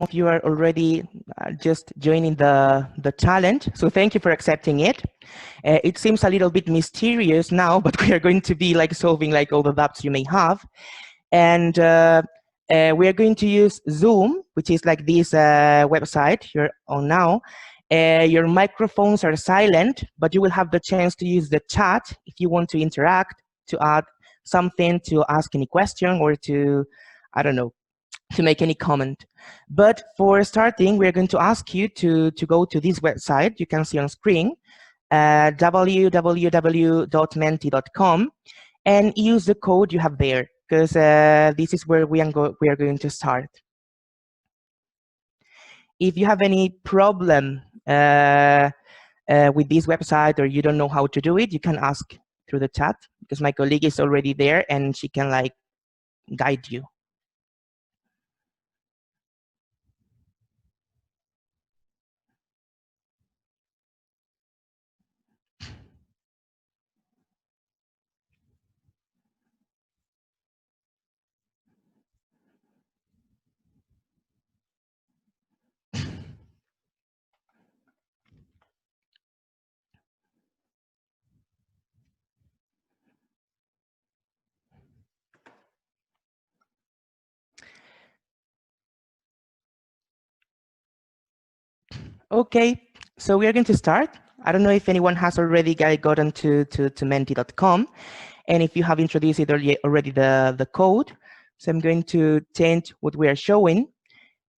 of you are already just joining the challenge, so thank you for accepting it. It seems a little bit mysterious now, but we are going to be like solving like all the doubts you may have. And we are going to use Zoom, which is like this website you're on now. Your microphones are silent, but you will have the chance to use the chat if you want to interact, to add something, to ask any question, or to, I don't know, to make any comment. But for starting, we're going to ask you to go to this website you can see on screen, www.menti.com, and use the code you have there, because this is where we are going to start. If you have any problem with this website, or you don't know how to do it, you can ask through the chat, because my colleague is already there and she can like guide you. Okay, so we are going to start. I don't know if anyone has already gotten to menti.com, and if you have introduced it already the code. So I'm going to change what we are showing.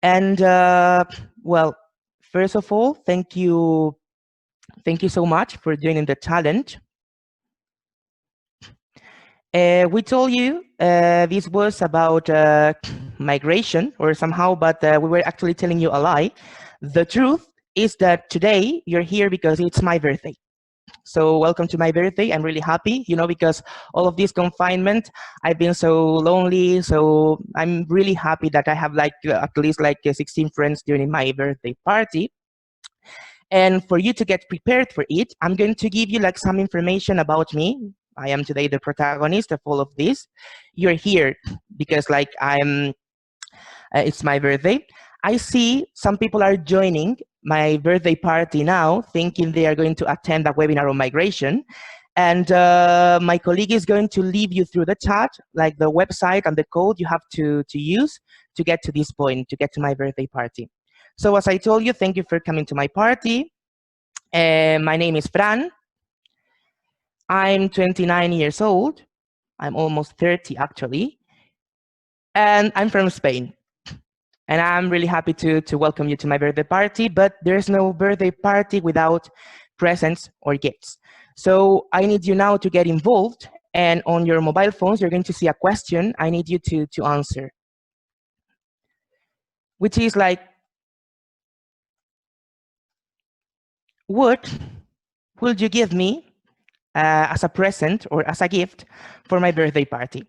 And well, first of all, thank you so much for joining the challenge. We told you this was about migration or somehow, but we were actually telling you a lie. The truth is that today you're here because it's my birthday. So welcome to my birthday. I'm really happy, you know, because all of this confinement, I've been so lonely. So I'm really happy that I have like at least like 16 friends during my birthday party. And for you to get prepared for it, I'm going to give you like some information about me. I am today the protagonist of all of this. You're here because like it's my birthday. I see some people are joining my birthday party now, thinking they are going to attend a webinar on migration. And my colleague is going to leave you through the chat, like the website and the code you have to use to get to this point, to get to my birthday party. So as I told you, thank you for coming to my party. My name is Fran. I'm 29 years old. I'm almost 30 actually. And I'm from Spain. And I'm really happy to welcome you to my birthday party, but there's no birthday party without presents or gifts. So I need you now to get involved, and on your mobile phones, you're going to see a question I need you to answer, which is like, what will you give me as a present or as a gift for my birthday party?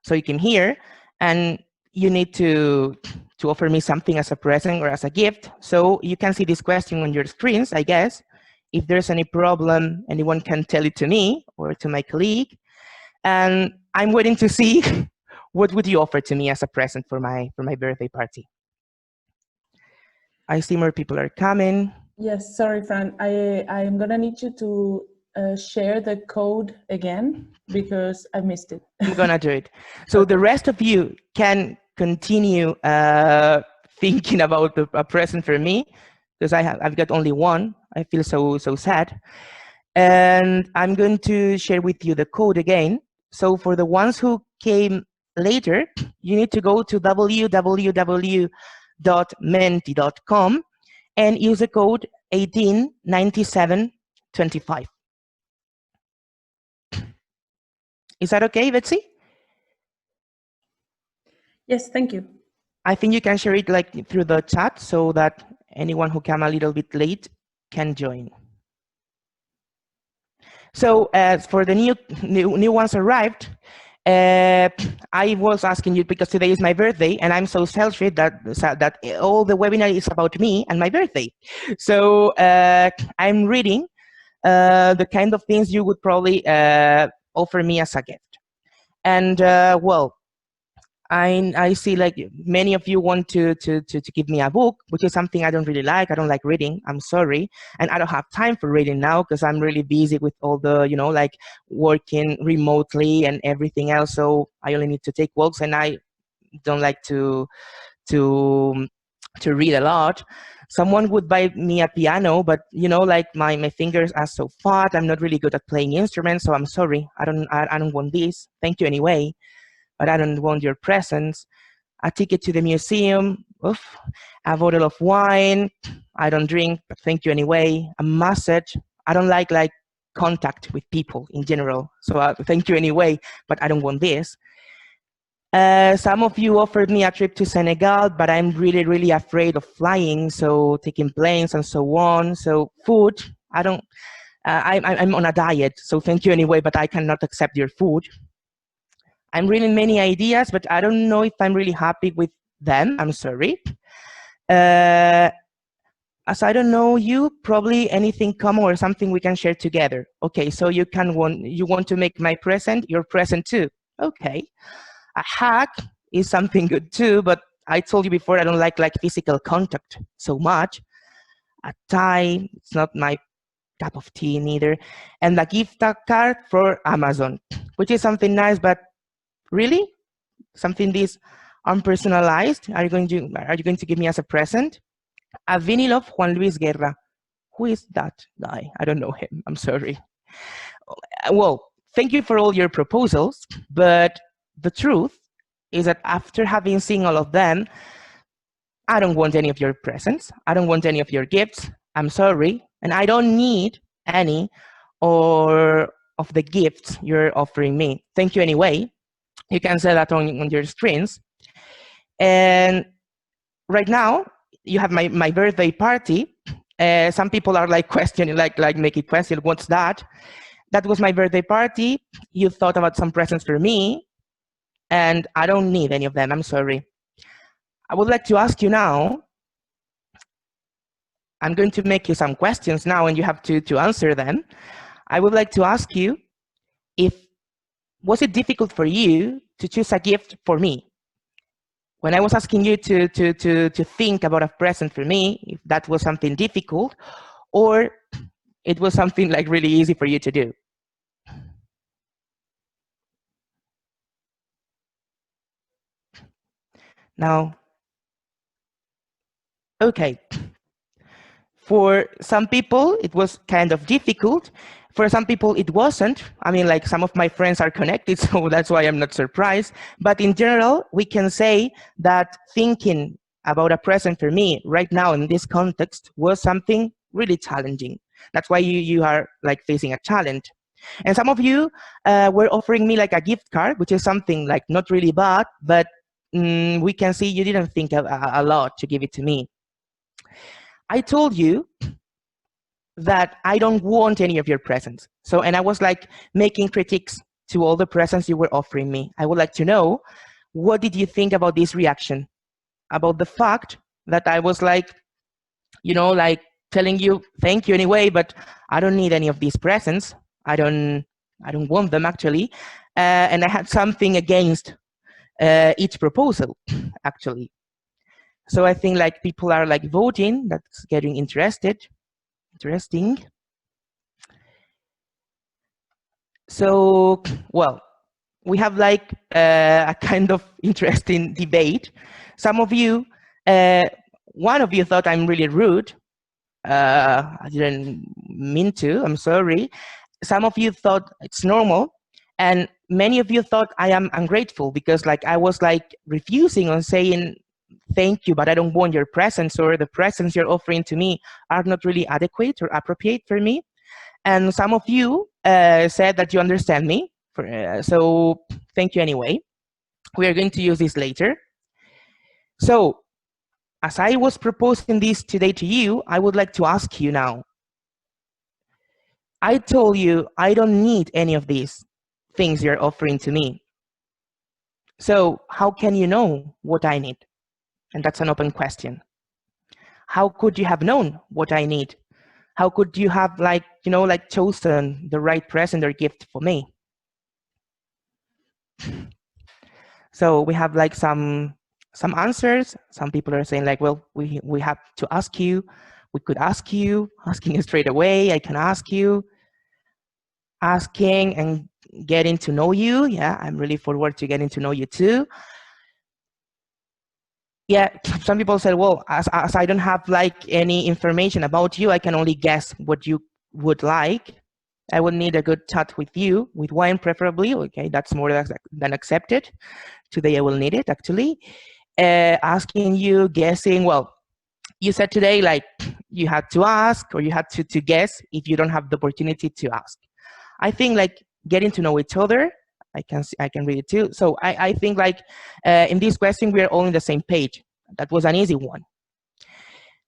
So you came here and you need to offer me something as a present or as a gift. So you can see this question on your screens, I guess. If there's any problem, anyone can tell it to me or to my colleague. And I'm waiting to see what would you offer to me as a present for my birthday party. I see more people are coming. Yes, sorry, Fran. I'm gonna need you to share the code again because I missed it. I'm gonna do it. So okay. The rest of you can continue thinking about a present for me, because I've got only one. I feel so sad. And I'm going to share with you the code again. So for the ones who came later, you need to go to www.menti.com and use the code 189725. Is that okay, Betsy? Yes, thank you. I think you can share it like through the chat so that anyone who came a little bit late can join. So as for the new ones arrived, I was asking you because today is my birthday and I'm so selfish that all the webinar is about me and my birthday. So I'm reading the kind of things you would probably offer me as a gift. And well, I see like many of you want to give me a book, which is something I don't really like. I don't like reading. I'm sorry, and I don't have time for reading now because I'm really busy with all the like working remotely and everything else. So I only need to take walks, and I don't like to to read a lot. Someone would buy me a piano, but like my fingers are so fat. I'm not really good at playing instruments, so I'm sorry. I don't want this. Thank you anyway, but I don't want your presence. A ticket to the museum, oof, a bottle of wine. I don't drink, but thank you anyway. A massage. I don't like contact with people in general, so thank you anyway, but I don't want this. Some of you offered me a trip to Senegal, but I'm really afraid of flying, so taking planes and so on. So food, I don't. I'm on a diet, so thank you anyway, but I cannot accept your food. I'm reading many ideas, but I don't know if I'm really happy with them. I'm sorry. Uh, as I don't know you, probably anything common or something we can share together. Okay, so you want to make my present your present too. Okay. A hack is something good too, but I told you before I don't like physical contact so much. A tie, it's not my cup of tea neither. And a gift card for Amazon, which is something nice, but really something this unpersonalized. Are you going to give me as a present? A vinyl of Juan Luis Guerra. Who is that guy? I don't know him. I'm sorry. Well, thank you for all your proposals, but the truth is that after having seen all of them, I don't want any of your presents. I don't want any of your gifts. I'm sorry. And I don't need any or of the gifts you're offering me. Thank you anyway. You can say that on your screens. And right now, you have my birthday party. Some people are like questioning, like make it question, what's that? That was my birthday party. You thought about some presents for me, and I don't need any of them. I'm sorry. I would like to ask you now. I'm going to make you some questions now, and you have to answer them. I would like to ask you if was it difficult for you to choose a gift for me? When I was asking you to think about a present for me, if that was something difficult, or it was something like really easy for you to do. Now, okay. For some people, it was kind of difficult. For some people, it wasn't. I mean, like some of my friends are connected, so that's why I'm not surprised. But in general, we can say that thinking about a present for me right now in this context was something really challenging. That's why you are like facing a challenge. And some of you were offering me like a gift card, which is something like not really bad, but we can see you didn't think a lot to give it to me. I told you that I don't want any of your presents. So, and I was like making critiques to all the presents you were offering me. I would like to know, what did you think about this reaction? About the fact that I was like, like telling you, thank you anyway, but I don't need any of these presents. I don't want them actually. And I had something against each proposal, actually. So I think like people are like voting, that's getting interesting. So, well, we have like a kind of interesting debate. Some of you, one of you thought I'm really rude. I didn't mean to, I'm sorry. Some of you thought it's normal. And many of you thought I am ungrateful because like I was like refusing on saying thank you, but I don't want your presents, or the presents you're offering to me are not really adequate or appropriate for me. And some of you said that you understand me. So thank you anyway. We are going to use this later. So as I was proposing this today to you, I would like to ask you now. I told you I don't need any of these things you're offering to me. So how can you know what I need? And that's an open question. How could you have known what I need? How could you have like chosen the right present or gift for me? So we have like some answers. Some people are saying like, well, we have to ask you. We could ask you, asking straight away. I can ask you, asking and getting to know you. Yeah, I'm really forward to getting to know you too. Yeah, some people said, well, as I don't have like any information about you, I can only guess what you would like. I would need a good chat with you, with wine preferably. Okay, that's more than accepted. Today I will need it actually. Asking you, guessing. Well, you said today like you had to ask or you had to guess if you don't have the opportunity to ask. I think like getting to know each other. I can read it too. So I think like in this question we are all on the same page. That was an easy one.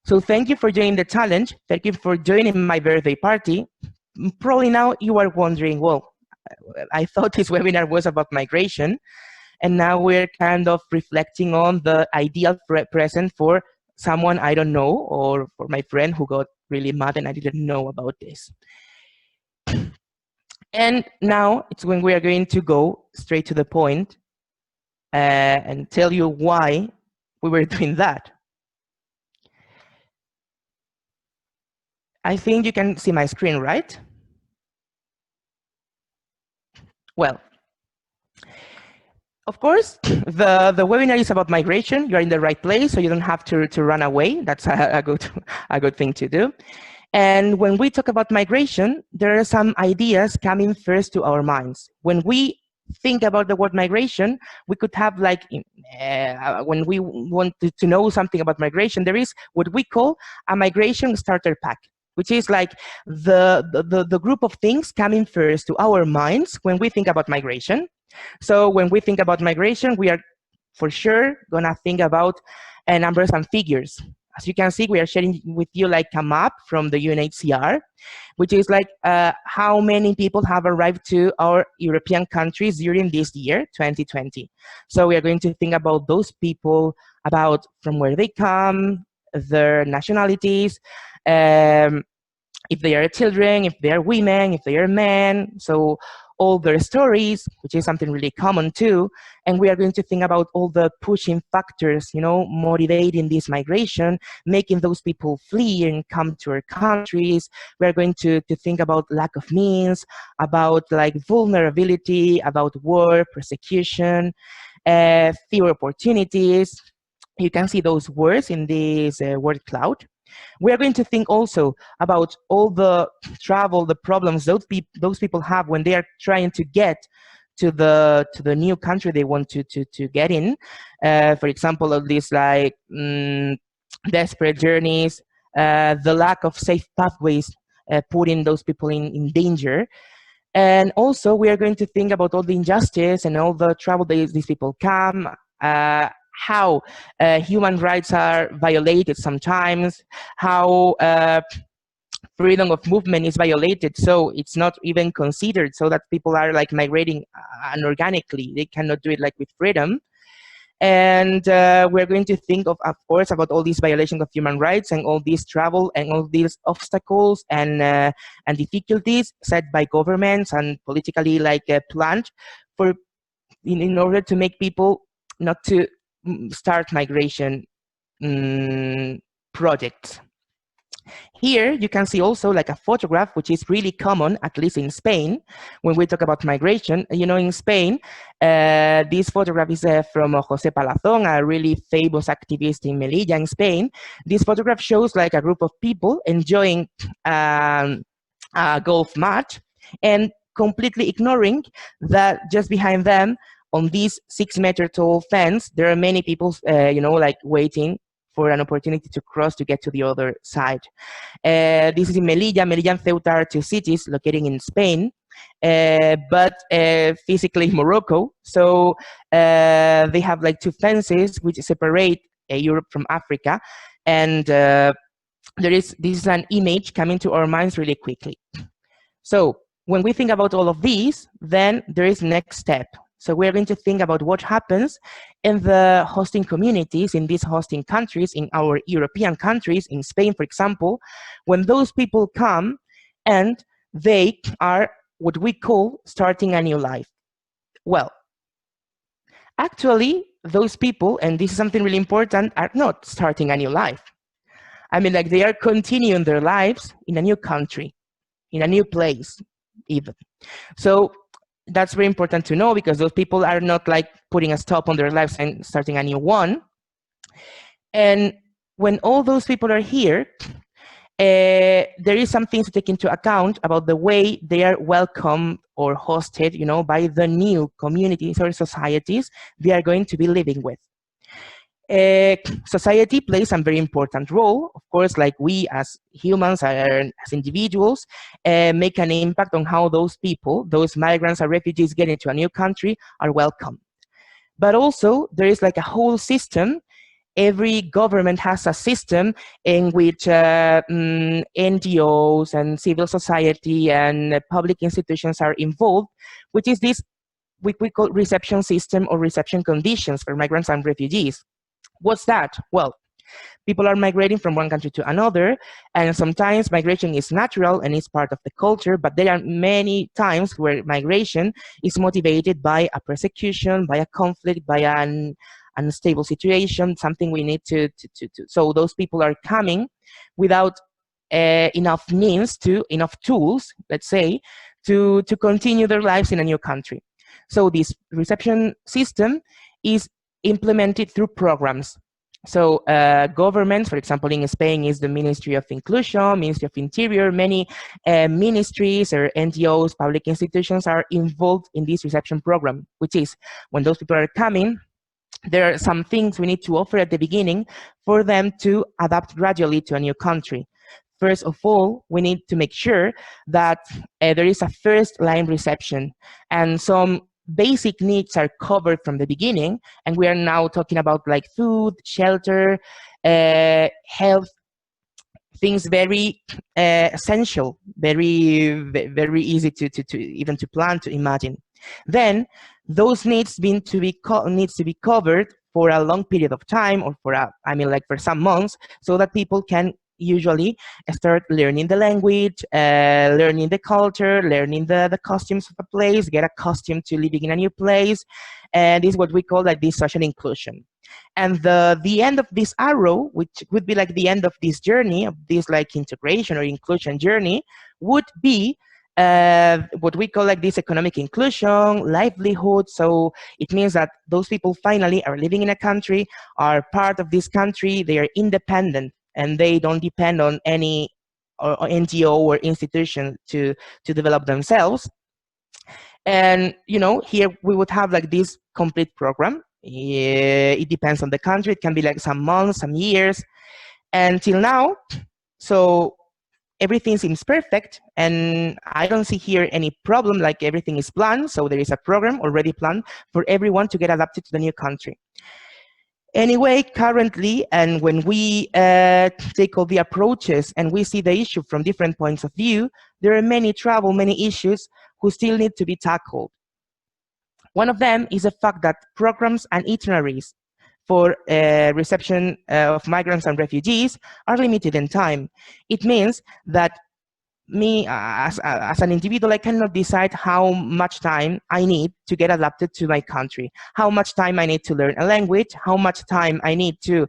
So thank you for joining the challenge. Thank you for joining my birthday party. Probably now you are wondering, well, I thought this webinar was about migration, and now we're kind of reflecting on the ideal present for someone I don't know, or for my friend who got really mad and I didn't know about this. And now it's when we are going to go straight to the point and tell you why we were doing that. I think you can see my screen, right? Well, of course, the webinar is about migration. You're in the right place, so you don't have to run away. That's a good thing to do. And when we talk about migration, there are some ideas coming first to our minds. When we think about the word migration, we could have like, when we want to know something about migration, there is what we call a migration starter pack, which is like the group of things coming first to our minds when we think about migration. So when we think about migration, we are for sure gonna think about numbers and figures. As you can see, we are sharing with you like a map from the UNHCR, which is like how many people have arrived to our European countries during this year, 2020. So we are going to think about those people, about from where they come, their nationalities, if they are children, if they are women, if they are men, so all their stories, which is something really common too. And we are going to think about all the pushing factors, you know, motivating this migration, making those people flee and come to our countries. We are going to think about lack of means, about like vulnerability, about war, persecution, fewer opportunities. You can see those words in this word cloud. We are going to think also about all the travel, the problems those people have when they are trying to get to the new country they want to get in. For example, of these like desperate journeys, the lack of safe pathways, putting those people in danger. And also, we are going to think about all the injustice and all the trouble these people come, how human rights are violated sometimes, how freedom of movement is violated, so it's not even considered, so that people are like migrating unorganically. They cannot do it like with freedom. And we're going to think of course, about all these violations of human rights and all this travel and all these obstacles and difficulties set by governments and politically like planned for in order to make people not to start migration projects. Here you can see also like a photograph, which is really common, at least in Spain, when we talk about migration. You know, in Spain, this photograph is from José Palazón, a really famous activist in Melilla, in Spain. This photograph shows like a group of people enjoying a golf match and completely ignoring that just behind them, on this 6-meter tall fence, there are many people, you know, like waiting for an opportunity to cross to get to the other side. This is in Melilla. Melilla and Ceuta are two cities located in Spain, but physically in Morocco. So they have like two fences which separate Europe from Africa. And this is an image coming to our minds really quickly. So when we think about all of these, then there is next step. So we're going to think about what happens in the hosting communities, in these hosting countries, in our European countries, in Spain, for example, when those people come and they are what we call starting a new life. Well, Actually, those people, and this is something really important, are not starting a new life. I mean, like they are continuing their lives in a new country, in a new place, even. So that's very important to know because those people are not like putting a stop on their lives and starting a new one. And when all those people are here, there is some things to take into account about the way they are welcomed or hosted, by the new communities or societies they are going to be living with. Society plays a very important role. Of course, like we as humans, as individuals, make an impact on how those people, those migrants or refugees get into a new country are welcome. But also, there is like a whole system. Every government has a system in which NGOs and civil society and public institutions are involved, which is this we call reception system or reception conditions for migrants and refugees. What's that? Well, people are migrating from one country to another, and sometimes migration is natural and is part of the culture, but there are many times where migration is motivated by a persecution, by a conflict, by an unstable situation, something we need to so those people are coming without enough means enough tools, let's say, to continue their lives in a new country. So this reception system is implemented through programs. So governments, for example, in Spain is the Ministry of Inclusion, Ministry of Interior, many ministries or NGOs, public institutions are involved in this reception program, which is when those people are coming, there are some things we need to offer at the beginning for them to adapt gradually to a new country. First of all, we need to make sure that there is a first line reception and some basic needs are covered from the beginning. And we are now talking about like food, shelter, health, things very essential, very easy to even to plan, to imagine. Then those needs needs to be covered for a long period of time, or for some months, so that people can usually start learning the language, learning the culture, learning the costumes of a place, get accustomed to living in a new place. And this is what we call like this social inclusion. And the end of this arrow, which would be like the end of this journey, of this like integration or inclusion journey, would be what we call like this economic inclusion, livelihood. So it means that those people finally are living in a country, are part of this country, they are independent, and they don't depend on any or NGO or institution to develop themselves. And here we would have like this complete program. It depends on the country. It can be like some months, some years, until now. So everything seems perfect, and I don't see here any problem. Like everything is planned, so there is a program already planned for everyone to get adapted to the new country. Anyway, currently, and when we take all the approaches and we see the issue from different points of view, there are many issues who still need to be tackled. One of them is the fact that programs and itineraries for reception of migrants and refugees are limited in time. It means that me as an individual, I cannot decide how much time I need to get adapted to my country, how much time I need to learn a language, how much time I need to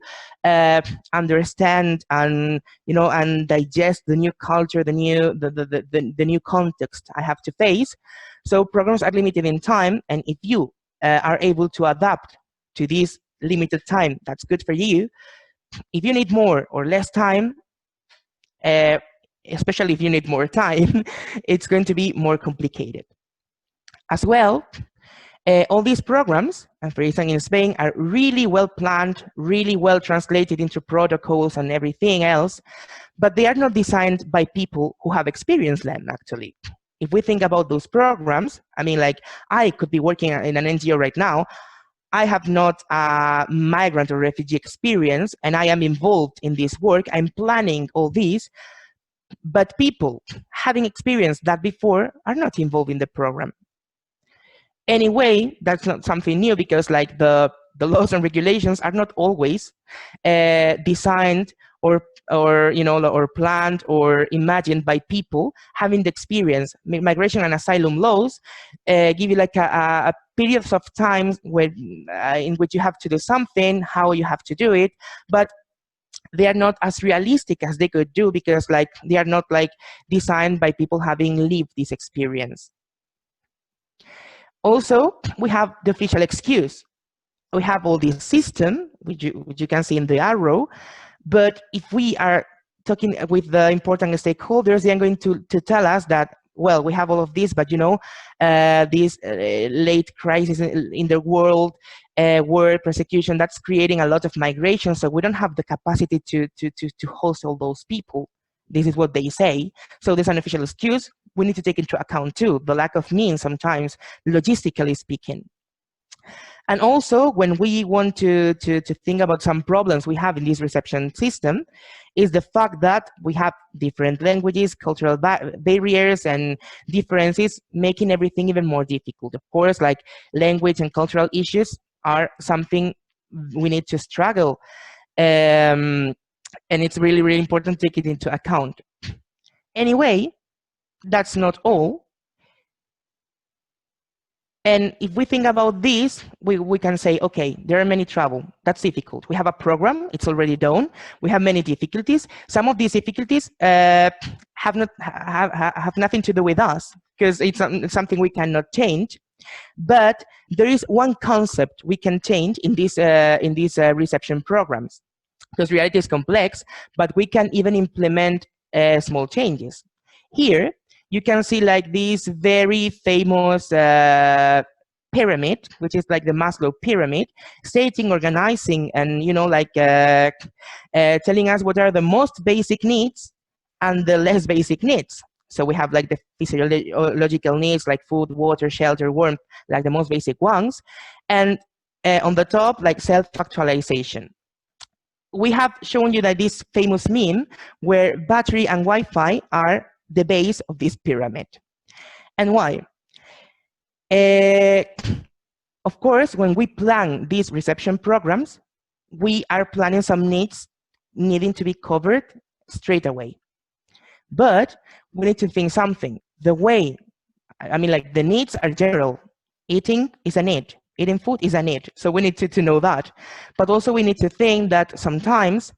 understand and and digest the new culture, the new context I have to face. So programs are limited in time, and if you are able to adapt to this limited time, that's good for you. If you need more or less time, especially if you need more time, it's going to be more complicated. As well, all these programs, and for instance in Spain, are really well planned, really well translated into protocols and everything else, but they are not designed by people who have experienced them, actually. If we think about those programs, I mean, like, I could be working in an NGO right now. I have not a migrant or refugee experience, and I am involved in this work. I'm planning all these, but people having experienced that before are not involved in the program. Anyway, that's not something new, because like the laws and regulations are not always designed or planned or imagined by people having the experience. Migration and asylum laws give you like periods of time where, in which you have to do something, how you have to do it, but they are not as realistic as they could do, because like they are not like designed by people having lived this experience. Also, we have the official excuse. We have all this system, which you can see in the arrow, but if we are talking with the important stakeholders, they are going to tell us that, well, we have all of this, but you know, this late crisis in the world, war, persecution, that's creating a lot of migration, so we don't have the capacity to host all those people. This is what they say. So there's an official excuse. We need to take into account too the lack of means sometimes, logistically speaking. And also, when we want to think about some problems we have in this reception system, is the fact that we have different languages, cultural barriers, and differences, making everything even more difficult. Of course, like language and cultural issues are something we need to struggle. And it's really, really important to take it into account. Anyway, that's not all. And if we think about this, we can say, okay, there are many trouble. That's difficult. We have a program. It's already done. We have many difficulties. Some of these difficulties have nothing to do with us, because it's something we cannot change. But there is one concept we can change in these reception programs, because reality is complex, but we can even implement small changes. Here, you can see like this very famous pyramid, which is like the Maslow Pyramid, stating, organizing, and you know, like telling us what are the most basic needs and the less basic needs. So we have like the physiological needs, like food, water, shelter, warmth, like the most basic ones, and on the top, like self-actualization. We have shown you that this famous meme where battery and Wi-Fi are the base of this pyramid. And why? Of course, when we plan these reception programs, we are planning some needs needing to be covered straight away. But we need to think something. The way, I mean, like the needs are general. Eating is a need. Eating food is a need. So we need to know that. But also we need to think that sometimes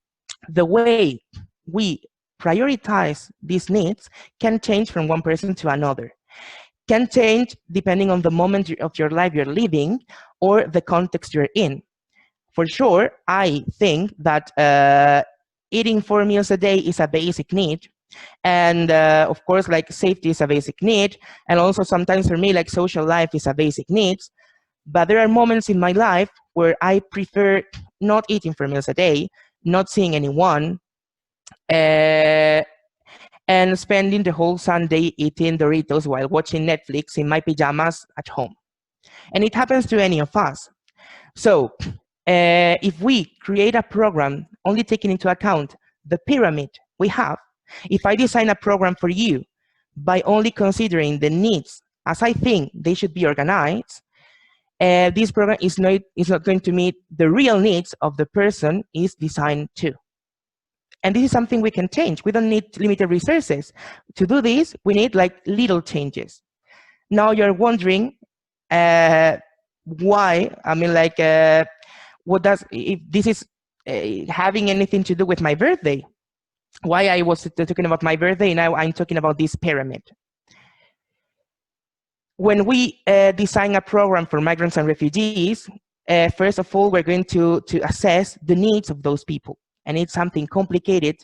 the way we prioritize these needs can change from one person to another. Can change depending on the moment of your life you're living or the context you're in. For sure, I think that eating 4 meals a day is a basic need. And of course, like safety is a basic need. And also sometimes for me, like social life is a basic need. But there are moments in my life where I prefer not eating 4 meals a day, not seeing anyone, and spending the whole Sunday eating Doritos while watching Netflix in my pajamas at home. And it happens to any of us. So if we create a program only taking into account the pyramid we have, if I design a program for you by only considering the needs as I think they should be organized, this program is not going to meet the real needs of the person it's designed to. And this is something we can change. We don't need limited resources. To do this, we need like little changes. Now you're wondering why, I mean, like, what does, if this is having anything to do with my birthday? Why I was talking about my birthday, now I'm talking about this pyramid. When we design a program for migrants and refugees, first of all, we're going to assess the needs of those people. And it's something complicated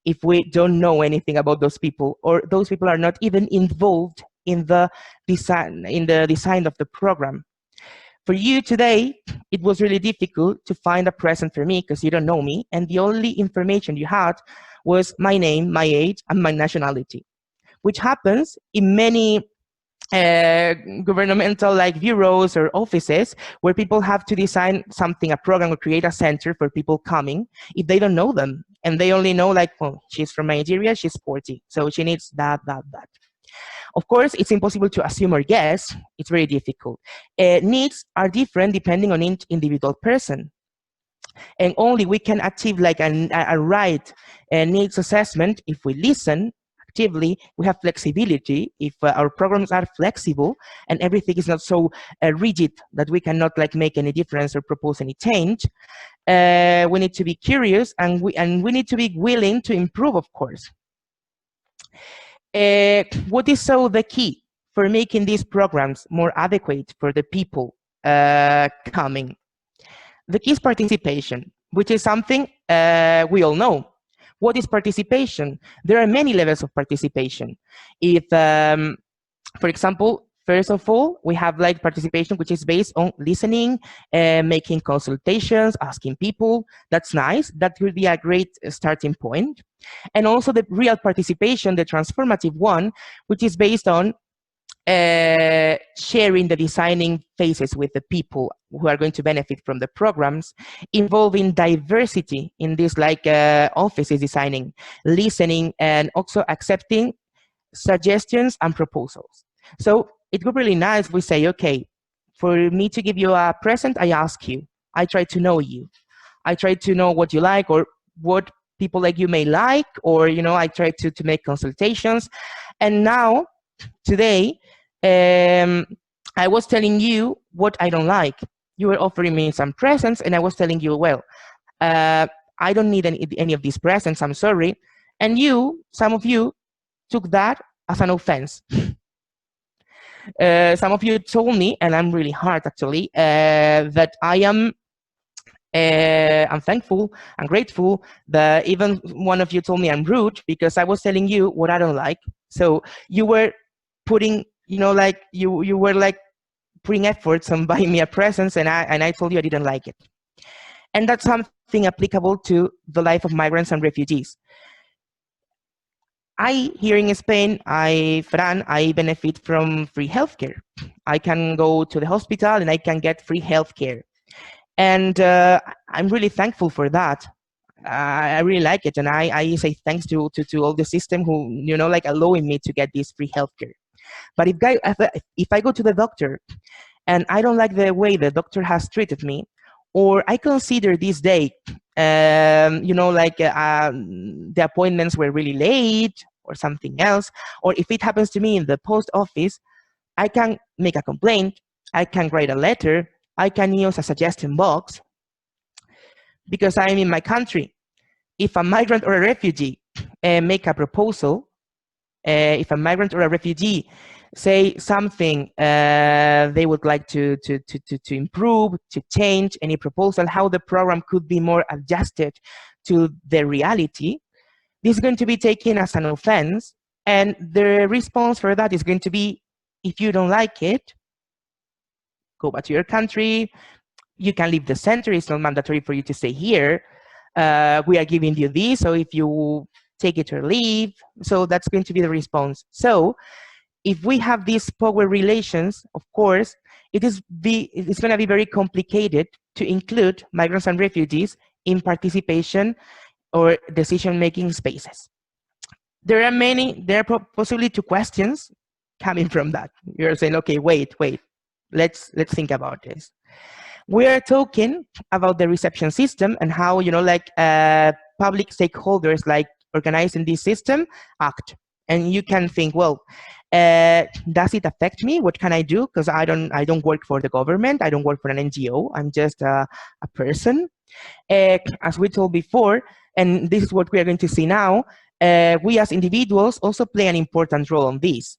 if we don't know anything about those people, or those people are not even involved in the design of the program. For you today, it was really difficult to find a present for me because you don't know me, and the only information you had was my name, my age, and my nationality, which happens in many governmental like bureaus or offices where people have to design something, a program, or create a center for people coming if they don't know them, and they only know like, well, she's from Nigeria, she's 40, so she needs that. Of course, it's impossible to assume or guess. It's very difficult. Needs are different depending on each individual person, and only we can achieve like a right needs assessment if we listen effectively, we have flexibility. If our programs are flexible and everything is not so rigid that we cannot like make any difference or propose any change, we need to be curious, and we need to be willing to improve, of course. What is so the key for making these programs more adequate for the people coming? The key is participation, which is something we all know. What is participation? There are many levels of participation. If, for example, first of all, we have like participation, which is based on listening, making consultations, asking people. That's nice. That would be a great starting point. And also the real participation, the transformative one, which is based on sharing the designing phases with the people who are going to benefit from the programs, involving diversity in this like offices designing, listening, and also accepting suggestions and proposals. So it would be really nice if we say, okay, for me to give you a present, I ask you, I try to know you, I try to know what you like or what people like you may like, or I try to make consultations. And now today, I was telling you what I don't like. You were offering me some presents, and I was telling you, well, I don't need any of these presents, I'm sorry. And some of you took that as an offense. Some of you told me, and I'm really hard actually, that I'm thankful and grateful that even one of you told me I'm rude because I was telling you what I don't like. So you were putting, like you were like putting efforts on buying me a present, and I told you I didn't like it. And that's something applicable to the life of migrants and refugees. Here in Spain, Fran, I benefit from free healthcare. I can go to the hospital and I can get free healthcare. And I'm really thankful for that. I really like it. And I say thanks to all the system who, like allowing me to get this free healthcare. But if I go to the doctor and I don't like the way the doctor has treated me, or I consider this day, the appointments were really late or something else, or if it happens to me in the post office, I can make a complaint, I can write a letter, I can use a suggestion box because I'm in my country. If a migrant or a refugee make a proposal, if a migrant or a refugee say something they would like to improve, to change any proposal, how the program could be more adjusted to the reality, this is going to be taken as an offense, and the response for that is going to be, if you don't like it, go back to your country, you can leave the center, it's not mandatory for you to stay here, we are giving you this, so if you take it or leave. So that's going to be the response. So if we have these power relations, of course, it's going to be very complicated to include migrants and refugees in participation or decision-making spaces. There are possibly two questions coming from that. You're saying, okay, wait, let's think about this. We are talking about the reception system and how, public stakeholders like organizing this system act. And you can think, well, does it affect me? What can I do? Because I don't work for the government. I don't work for an NGO. I'm just a person. As we told before, and this is what we are going to see now, we as individuals also play an important role on this.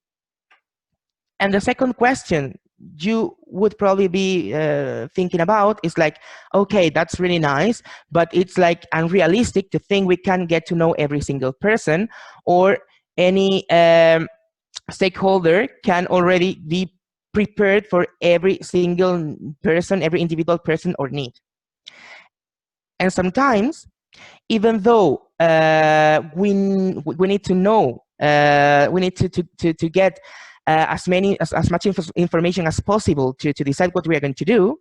And the second question you would probably be thinking about is like, okay, that's really nice, but it's like unrealistic to think we can get to know every single person, or any stakeholder can already be prepared for every single person, every individual person or need. And sometimes, even though we need to know, we need to get as much information as possible to decide what we are going to do.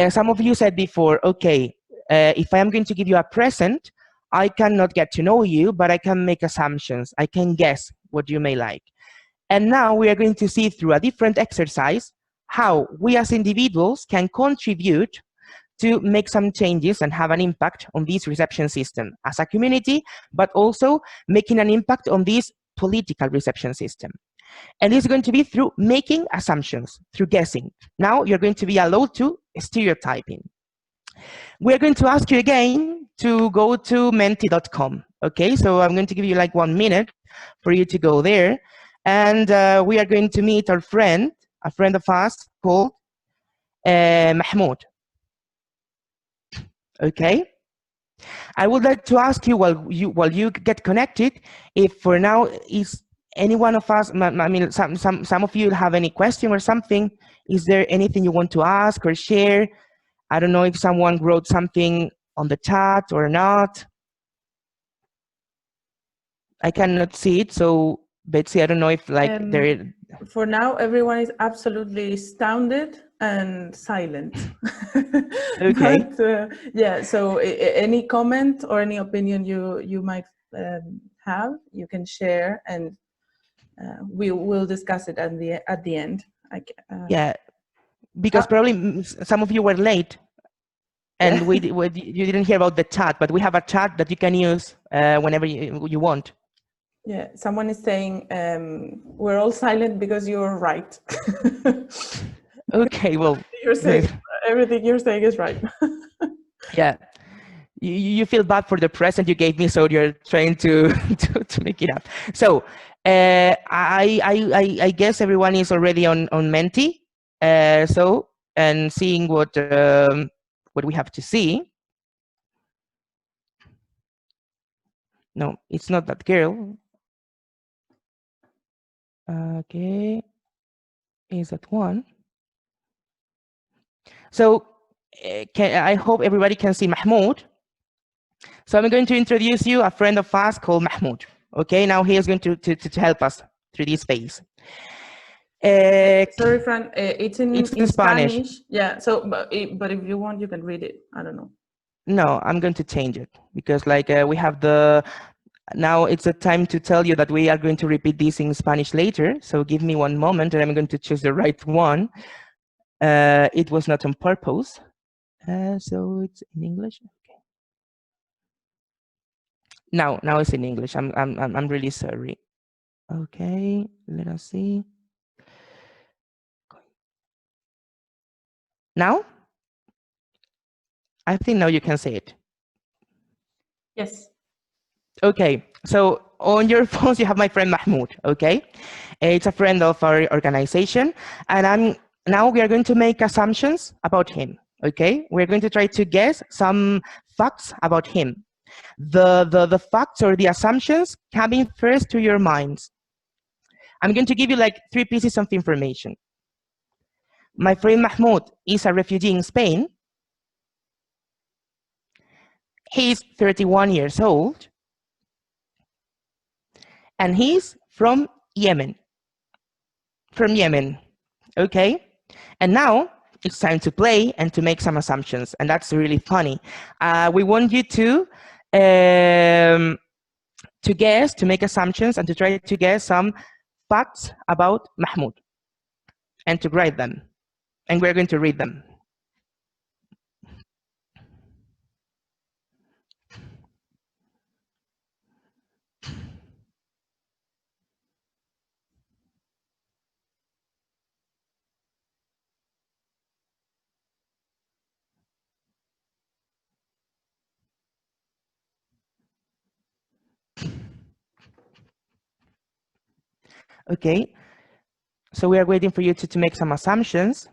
Some of you said before, okay, if I am going to give you a present, I cannot get to know you, but I can make assumptions. I can guess what you may like. And now we are going to see through a different exercise how we as individuals can contribute to make some changes and have an impact on this reception system as a community, but also making an impact on this political reception system. And it's going to be through making assumptions, through guessing. Now you're going to be allowed to stereotyping. We're going to ask you again to go to menti.com. Okay, so I'm going to give you like 1 minute for you to go there. And we are going to meet our friend, a friend of ours called Mahmoud. Okay. I would like to ask you while you get connected, if for now is any one of us, I mean, some of you have any question or something. Is there anything you want to ask or share? I don't know if someone wrote something on the chat or not. I cannot see it, so Betsy, I don't know if like there. For now, everyone is absolutely astounded and silent. Okay. But, yeah. So any comment or any opinion you might have, you can share, and we will discuss it at the end. Yeah, because probably some of you were late, and you didn't hear about the chat, but we have a chat that you can use whenever you want. Yeah, someone is saying we're all silent because you're right. Okay, well, you're saying everything you're saying is right. Yeah, you feel bad for the present you gave me, so you're trying to make it up. So I guess everyone is already on Menti. So and seeing what we have to see. No, it's not that girl. Okay, is that one? So I hope everybody can see Mahmoud. So I'm going to introduce you a friend of ours called Mahmoud. Okay, now he is going to help us through this phase. Sorry, Fran, it's in Spanish. Yeah, so, but if you want, you can read it. I don't know. No, I'm going to change it because like we have now it's a time to tell you that we are going to repeat this in Spanish later. So give me 1 moment and I'm going to choose the right one. It was not on purpose. So it's in English. Okay. Now it's in English. I'm really sorry. Okay, let us see. Now? I think now you can see it. Yes. Okay, so on your phones you have my friend Mahmoud, okay? It's a friend of our organization, and now we are going to make assumptions about him, okay? We're going to try to guess some facts about him. The facts or the assumptions coming first to your minds. I'm going to give you like 3 pieces of information. My friend Mahmoud is a refugee in Spain. He's 31 years old. And he's from Yemen. From Yemen, okay? And now it's time to play and to make some assumptions, and that's really funny. We want you to guess, to make assumptions, and to try to guess some facts about Mahmoud, and to write them, and we're going to read them. Okay, so we are waiting for you to make some assumptions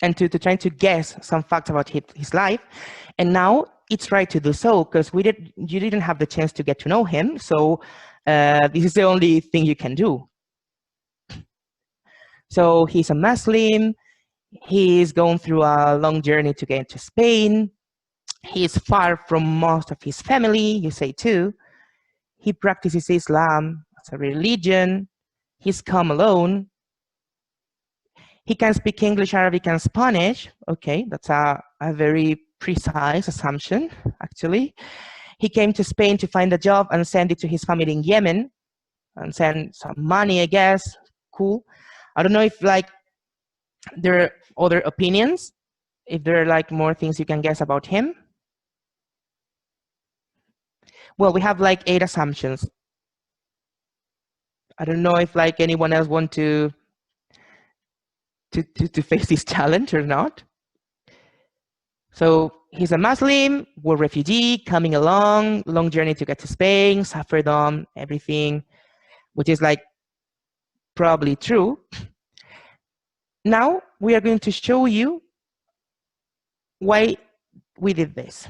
and to try to guess some facts about his life. And now it's right to do so, because you didn't have the chance to get to know him, so this is the only thing you can do. So he's a Muslim, he's going through a long journey to get to Spain, he's far from most of his family, you say too. He practices Islam as a religion, he's come alone, he can speak English, Arabic, and Spanish. Okay, that's a very precise assumption, actually. He came to Spain to find a job and send it to his family in Yemen and send some money, I guess. Cool. I don't know if like there are other opinions. if there are like more things you can guess about him. Well, we have like 8 assumptions. I don't know if like anyone else want to face this challenge or not. So he's a Muslim, war refugee, coming along, long journey to get to Spain, suffered on everything, which is like probably true. Now we are going to show you why we did this.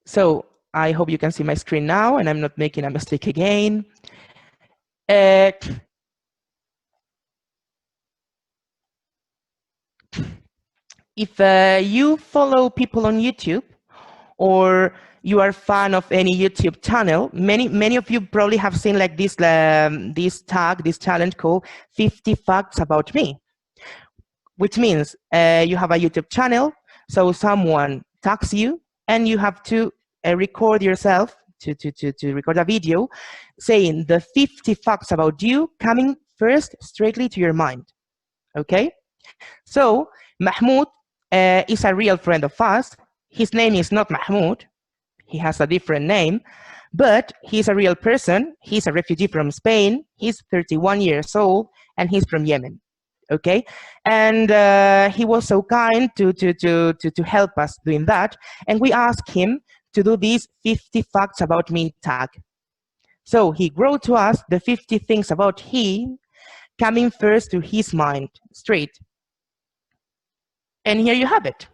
So I hope you can see my screen now and I'm not making a mistake again. If you follow people on YouTube, or you are a fan of any YouTube channel, many of you probably have seen like this challenge called 50 facts about me, which means you have a YouTube channel, so someone tags you and you have to record yourself to record a video saying the 50 facts about you coming first straightly to your mind. Okay, so Mahmoud is a real friend of us. His name is not Mahmoud. He has a different name, but he's a real person. He's a refugee from Spain. He's 31 years old, and he's from Yemen. Okay, and he was so kind to help us doing that, and we asked him to do these 50 facts about me tag. So he wrote to us the 50 things about him coming first to his mind, straight. And here you have it,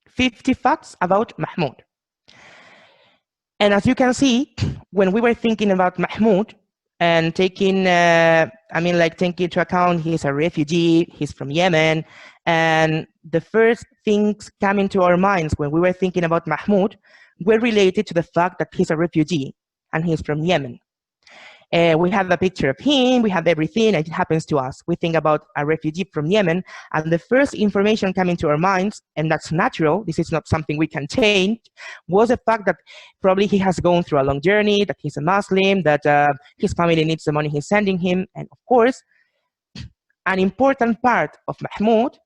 50 facts about Mahmoud. And as you can see, when we were thinking about Mahmoud and taking, taking into account he's a refugee, he's from Yemen, and the first things coming to our minds when we were thinking about Mahmoud were related to the fact that he's a refugee and he's from Yemen. We have a picture of him, we have everything, and it happens to us. We think about a refugee from Yemen, and the first information coming to our minds, and that's natural, this is not something we can change, was the fact that probably he has gone through a long journey, that he's a Muslim, that his family needs the money he's sending him, and of course, an important part of Mahmoud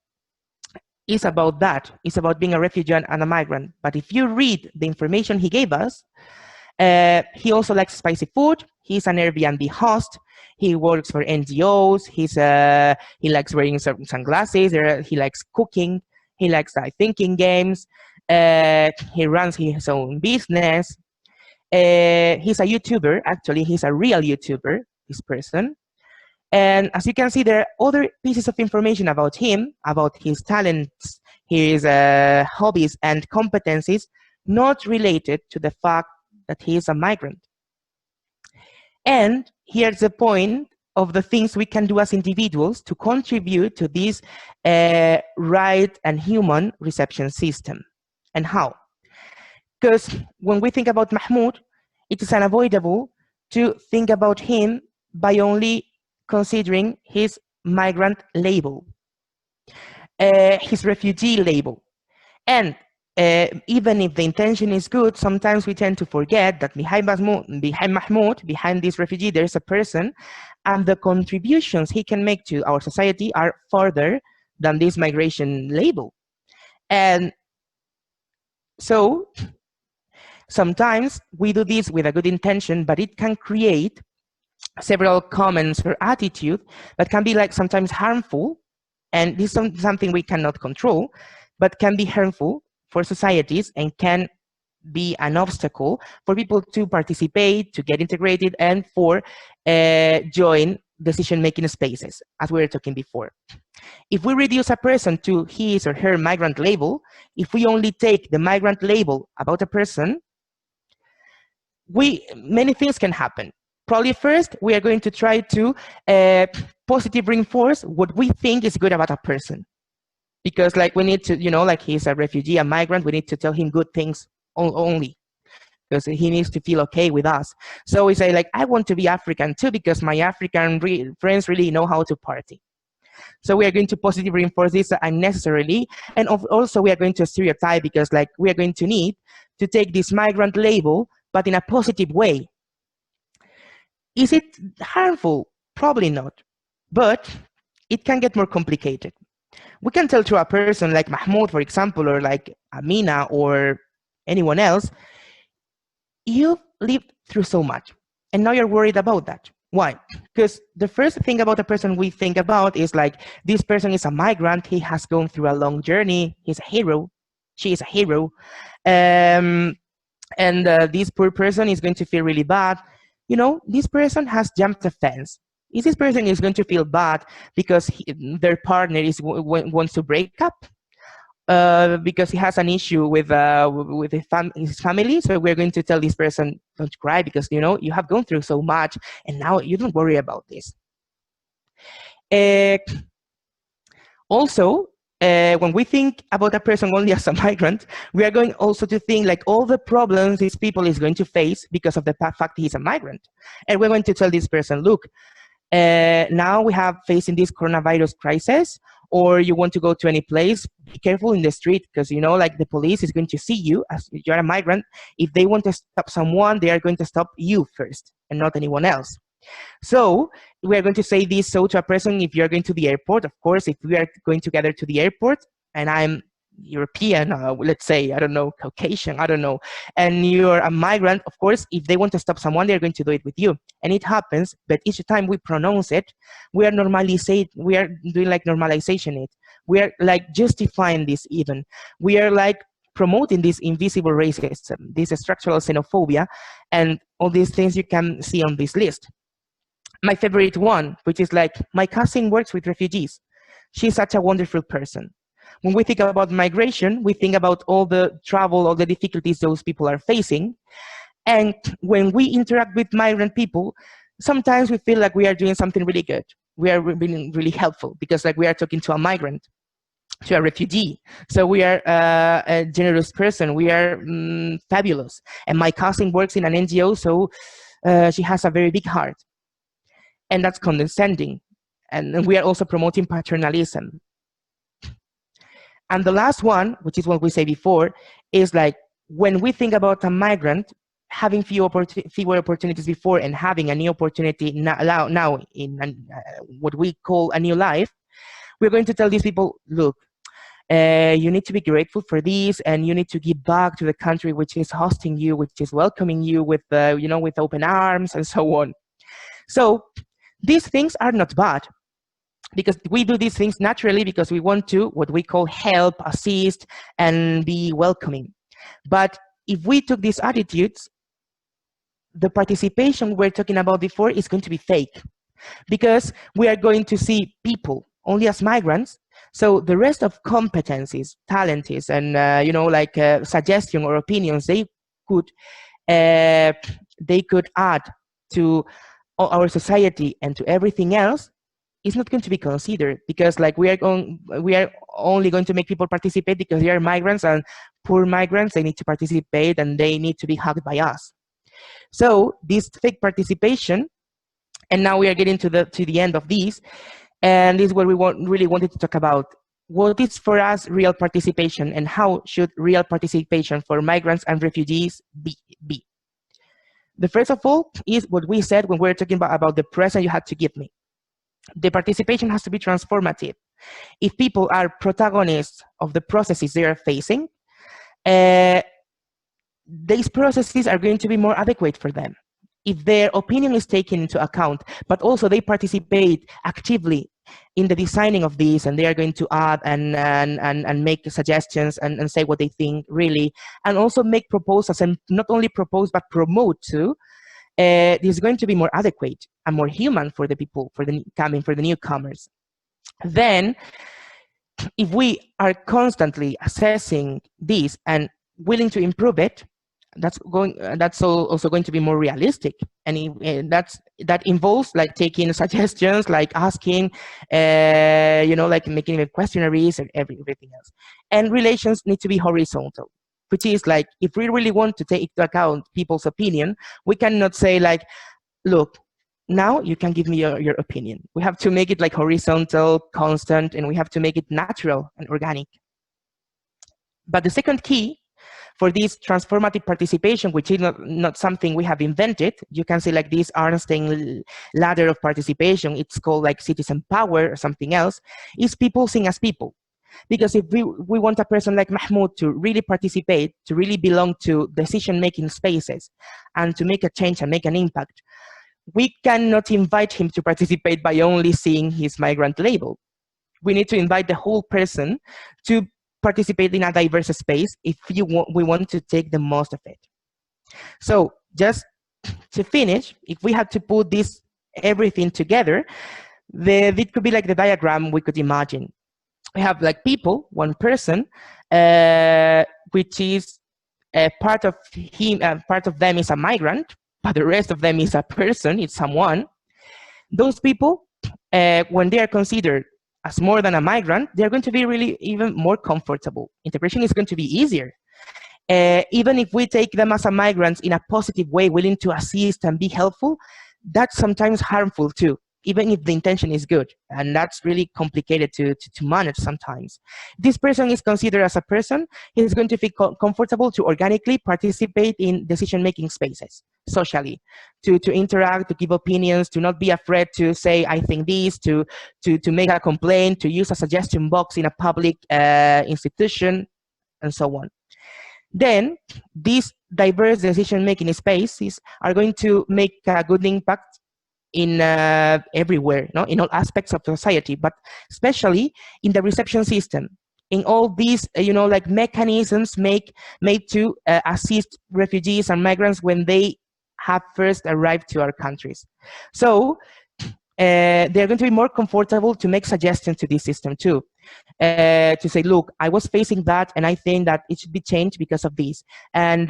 is about that, it's about being a refugee and a migrant. But if you read the information he gave us, he also likes spicy food. He's an Airbnb host. He works for NGOs. He likes wearing sunglasses. He likes cooking. He likes thinking games. He runs his own business. He's a YouTuber. Actually, he's a real YouTuber, this person. And as you can see, there are other pieces of information about him, about his talents, his hobbies and competencies, not related to the fact that he is a migrant. And here's the point of the things we can do as individuals to contribute to this right and human reception system. And how? Because when we think about Mahmoud, it is unavoidable to think about him by only considering his migrant label, his refugee label. And even if the intention is good, sometimes we tend to forget that behind Mahmoud, behind this refugee, there is a person, and the contributions he can make to our society are further than this migration label. And so sometimes we do this with a good intention, but it can create several comments or attitude that can be like sometimes harmful, and this is something we cannot control, but can be harmful for societies and can be an obstacle for people to participate, to get integrated, and for join decision-making spaces, as we were talking before. If we reduce a person to his or her migrant label, if we only take the migrant label about a person, many things can happen. Probably first, we are going to try to positive reinforce what we think is good about a person. Because like we need to, like he's a refugee, a migrant, we need to tell him good things only. Because he needs to feel okay with us. So we say like, I want to be African too, because my African friends really know how to party. So we are going to positively reinforce this unnecessarily. And also we are going to stereotype, because like we are going to need to take this migrant label, but in a positive way. Is it harmful? Probably not. But it can get more complicated. We can tell to a person like Mahmoud, for example, or like Amina or anyone else, you've lived through so much and now you're worried about that. Why? Because the first thing about a person we think about is like, this person is a migrant, he has gone through a long journey, he's a hero, she is a hero, um, and this poor person is going to feel really bad. This person has jumped a fence. Is this person is going to feel bad because their partner wants to break up? Because he has an issue with his family, so we're going to tell this person, don't cry, because you have gone through so much, and now you don't worry about this. Uh, Also, when we think about a person only as a migrant, we are going also to think like all the problems these people is going to face because of the fact he's a migrant. And we're going to tell this person, look, now we have facing this coronavirus crisis, or you want to go to any place, be careful in the street, because like the police is going to see you as you're a migrant. If they want to stop someone, they are going to stop you first and not anyone else. So we are going to say this so to a person, if you're going to the airport, of course, if we are going together to the airport and I'm European, let's say, I don't know, Caucasian, I don't know, and you're a migrant, of course, if they want to stop someone, they're going to do it with you. And it happens, but each time we pronounce it, we are doing like normalization it. We are like justifying this even. We are like promoting this invisible racism, this structural xenophobia, and all these things you can see on this list. My favorite one, which is like, my cousin works with refugees. She's such a wonderful person. When we think about migration, we think about all the travel, all the difficulties those people are facing. And when we interact with migrant people, sometimes we feel like we are doing something really good. We are being really helpful because like we are talking to a migrant, to a refugee. So we are a generous person. We are fabulous. And my cousin works in an NGO, so she has a very big heart. And that's condescending. And we are also promoting paternalism. And the last one, which is what we say before, is like, when we think about a migrant having fewer opportunities before and having a new opportunity now in what we call a new life, we're going to tell these people, look, you need to be grateful for this, and you need to give back to the country which is hosting you, which is welcoming you with, with open arms and so on. So these things are not bad, because we do these things naturally because we want to, what we call, help, assist, and be welcoming. But if we took these attitudes, the participation we're talking about before is going to be fake, because we are going to see people only as migrants. So the rest of competencies, talents, and suggestion or opinions they could add to our society and to everything else is not going to be considered, because like we are only going to make people participate because they are migrants, and poor migrants, they need to participate and they need to be hugged by us. So this fake participation, and now we are getting to the end of this, and this is what we really wanted to talk about. What is for us real participation, and how should real participation for migrants and refugees be? The first of all is what we said when we were talking about the present you had to give me. The participation has to be transformative. If people are protagonists of the processes they are facing, these processes are going to be more adequate for them. If their opinion is taken into account, but also they participate actively in the designing of these, and they are going to add and make suggestions and say what they think really, and also make proposals, and not only propose but promote too, this is going to be more adequate and more human for the people, for the newcomers. Then, if we are constantly assessing this and willing to improve it, that's also going to be more realistic, and that involves like taking suggestions, like asking, like making questionnaires and everything else. And relations need to be horizontal, which is like, if we really want to take into account people's opinion, we cannot say like, look, now you can give me your opinion. We have to make it like horizontal, constant, and we have to make it natural and organic. But the second key For this transformative participation, which is not something we have invented, you can see like this Einstein ladder of participation, it's called like citizen power or something else, is people seeing as people. Because if we want a person like Mahmoud to really participate, to really belong to decision-making spaces, and to make a change and make an impact, we cannot invite him to participate by only seeing his migrant label. We need to invite the whole person to participate in a diverse space if we want to take the most of it. So just to finish, if we had to put this everything together, it could be like the diagram we could imagine. We have like people, one person, which is part of him, part of them is a migrant, but the rest of them is a person, it's someone. Those people, when they are considered as more than a migrant, they're going to be really even more comfortable. Integration is going to be easier. Even if we take them as a migrants in a positive way, willing to assist and be helpful, that's sometimes harmful too, even if the intention is good. And that's really complicated to manage sometimes. This person is considered as a person, he's going to feel comfortable to organically participate in decision-making spaces, socially, to interact, to give opinions, to not be afraid to say, I think this, to make a complaint, to use a suggestion box in a public institution, and so on. Then these diverse decision-making spaces are going to make a good impact in everywhere, no? In all aspects of society, but especially in the reception system, in all these, like mechanisms made to assist refugees and migrants when they have first arrived to our countries. So they're going to be more comfortable to make suggestions to this system too. To say, look, I was facing that and I think that it should be changed because of this. And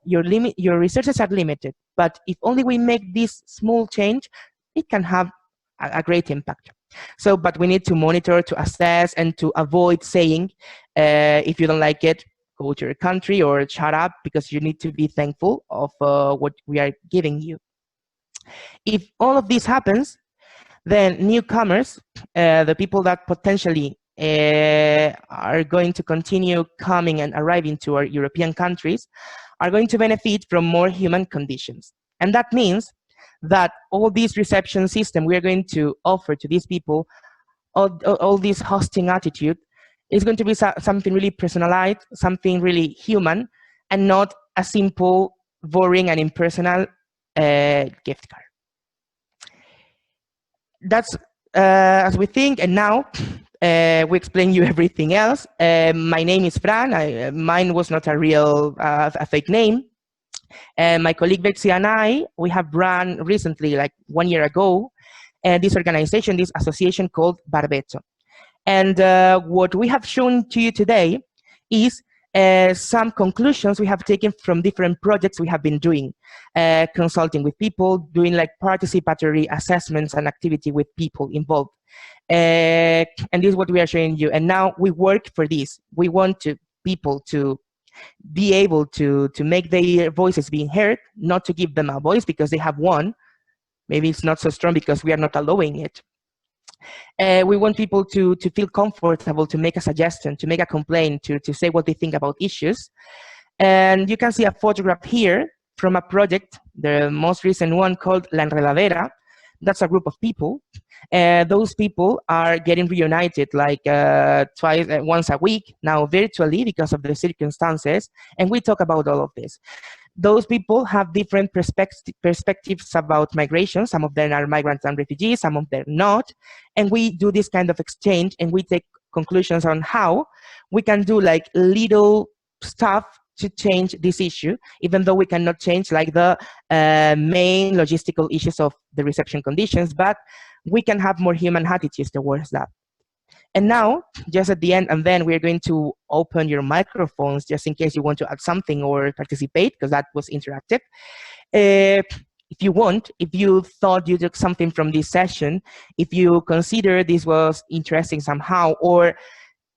your resources are limited, but if only we make this small change, it can have a great impact. So, but we need to monitor, to assess, and to avoid saying, if you don't like it, go to your country or shut up, because you need to be thankful of what we are giving you. If all of this happens, then newcomers, the people that potentially are going to continue coming and arriving to our European countries, are going to benefit from more human conditions. And that means that all this reception system we are going to offer to these people, all this hosting attitude, is going to be something really personalized, something really human, and not a simple, boring, and impersonal gift card. That's as we think, and now we explain you everything else. My name is Fran. Mine was not a real, a fake name. My colleague Betsy and I, we have run recently, like 1 year ago, this organization, this association called Barbecho. And what we have shown to you today is some conclusions we have taken from different projects we have been doing, consulting with people, doing like participatory assessments and activity with people involved. And this is what we are showing you. And now we work for this. We want people to be able to make their voices being heard, not to give them a voice because they have one. Maybe it's not so strong because we are not allowing it. We want people to feel comfortable to make a suggestion, to make a complaint, to say what they think about issues. And you can see a photograph here from a project, the most recent one called La Enredadera. That's a group of people. Those people are getting reunited like once a week, now virtually because of the circumstances. And we talk about all of this. Those people have different perspectives about migration. Some of them are migrants and refugees, some of them not. And we do this kind of exchange and we take conclusions on how we can do like little stuff to change this issue, even though we cannot change like the main logistical issues of the reception conditions, but we can have more human attitudes towards that. And now, just at the end, and then we're going to open your microphones just in case you want to add something or participate, because that was interactive. If you want, if you thought you took something from this session, if you consider this was interesting somehow, or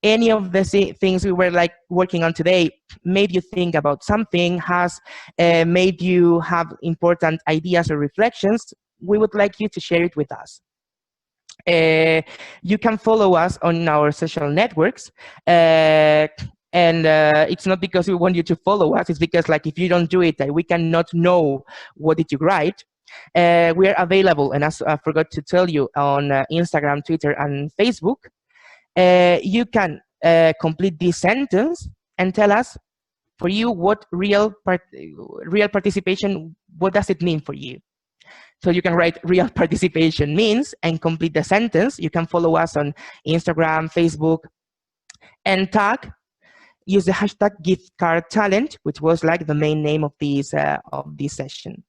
any of the things we were like working on today made you think about something, has made you have important ideas or reflections, we would like you to share it with us. You can follow us on our social networks. And it's not because we want you to follow us. It's because like if you don't do it, we cannot know what did you write. We are available, and as I forgot to tell you, on Instagram, Twitter, and Facebook. You can complete this sentence and tell us for you what real participation, what does it mean for you. So you can write real participation means and complete the sentence. You can follow us on Instagram, Facebook, and use the hashtag gift card challenge, which was like the main name of this session.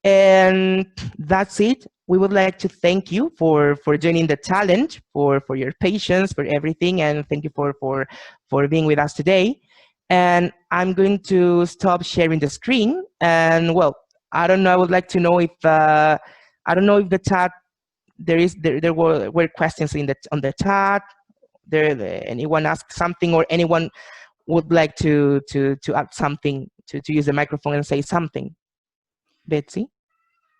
And that's it. We would like to thank you for joining the challenge, for your patience, for everything, and thank you for being with us today. And I'm going to stop sharing the screen. And well, I don't know. I would like to know if I don't know if the chat there were questions on the chat. Anyone asked something, or anyone would like to add something, to use the microphone and say something. Betsy?